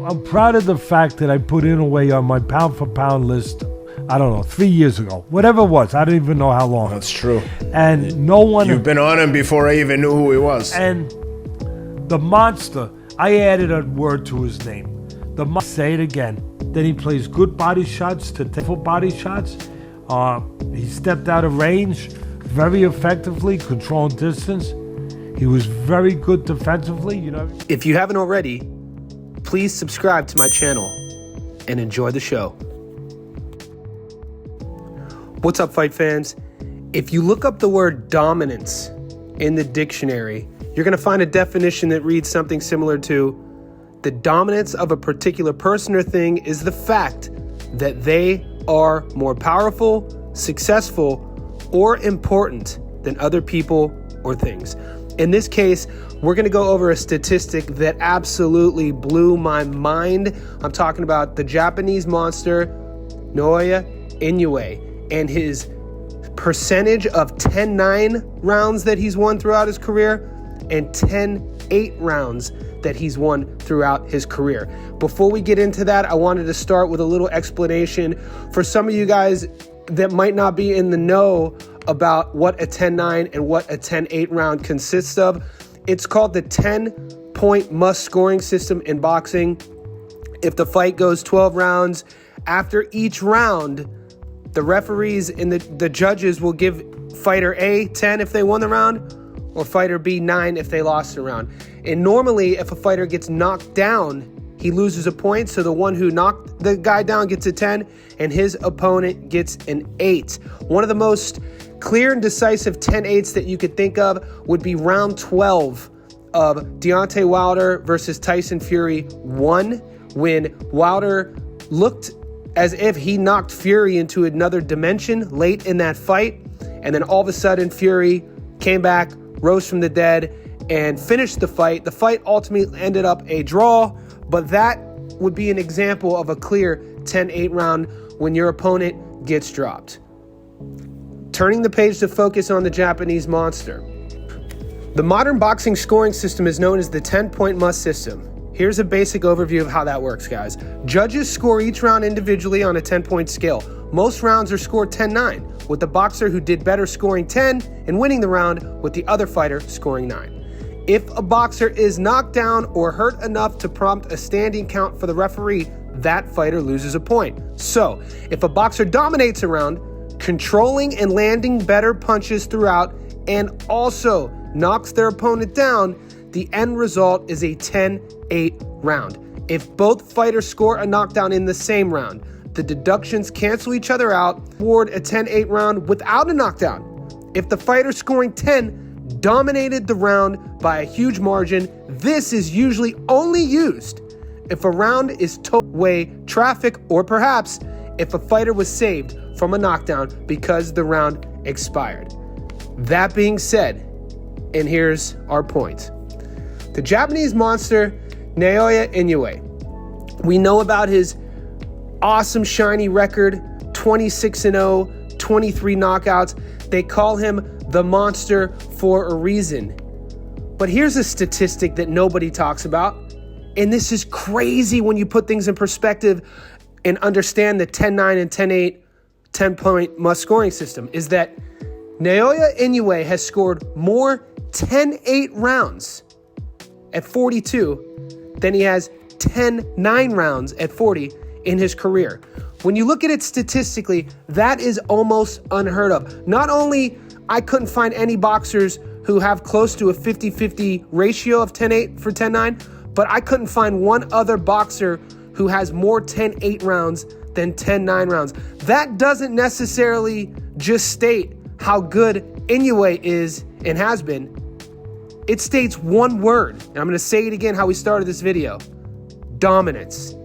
I'm proud of the fact that I put Inoue on my pound for pound list. I don't know, 3 years ago, whatever it was. I don't even know how long. That's true. And no one. You've been on him before I even knew who he was. And the monster, I added a word to his name. Say it again. Then he plays good body shots to take body shots. He stepped out of range very effectively, controlling distance. He was very good defensively. You know. If you haven't already, please subscribe to my channel and enjoy the show. What's up, fight fans? If you look up the word dominance in the dictionary, you're going to find a definition that reads something similar to: the dominance of a particular person or thing is the fact that they are more powerful, successful, or important than other people or things. In this case, we're going to go over a statistic that absolutely blew my mind. I'm talking about the Japanese monster, Naoya Inoue, and his percentage of 10-9 rounds that he's won throughout his career and 10-8 rounds that he's won throughout his career. Before we get into that, I wanted to start with a little explanation for some of you guys that might not be in the know about what a 10-9 and what a 10-8 round consists of. It's called the 10-point must-scoring system in boxing. If the fight goes 12 rounds, after each round, the referees and the judges will give fighter A 10 if they won the round, or fighter B 9 if they lost the round. And normally, if a fighter gets knocked down, he loses a point. So the one who knocked the guy down gets a 10, and his opponent gets an 8. One of the most clear and decisive 10-8s that you could think of would be round 12 of Deontay Wilder versus Tyson Fury 1, when Wilder looked as if he knocked Fury into another dimension late in that fight. And then all of a sudden, Fury came back, rose from the dead, and finished the fight. The fight ultimately ended up a draw, but that would be an example of a clear 10-8 round when your opponent gets dropped. Turning the page to focus on the Japanese monster. The modern boxing scoring system is known as the 10-point must system. Here's a basic overview of how that works, guys. Judges score each round individually on a 10-point scale. Most rounds are scored 10-9, with the boxer who did better scoring 10 and winning the round, with the other fighter scoring 9. If a boxer is knocked down or hurt enough to prompt a standing count for the referee, that fighter loses a point. So, if a boxer dominates a round, controlling and landing better punches throughout, and also knocks their opponent down, the end result is a 10-8 round. If both fighters score a knockdown in the same round, the deductions cancel each other out, award a 10-8 round without a knockdown. If the fighter scoring 10 dominated the round by a huge margin, this is usually only used if a round is two-way traffic, or perhaps if a fighter was saved from a knockdown because the round expired. That being said, and here's our point. The Japanese monster, Naoya Inoue. We know about his awesome shiny record, 26-0, 23 knockouts. They call him the monster for a reason. But here's a statistic that nobody talks about. And this is crazy when you put things in perspective and understand the 10-9 and 10-8 10-point must-scoring system, is that Naoya Inoue has scored more 10-8 rounds at 42 than he has 10-9 rounds at 40 in his career. When you look at it statistically, that is almost unheard of. Not only I couldn't find any boxers who have close to a 50-50 ratio of 10-8 for 10-9, but I couldn't find one other boxer who has more 10-8 rounds than 10-9 rounds. That doesn't necessarily just state how good Inoue is and has been. It states one word, and I'm going to say it again how we started this video: dominance.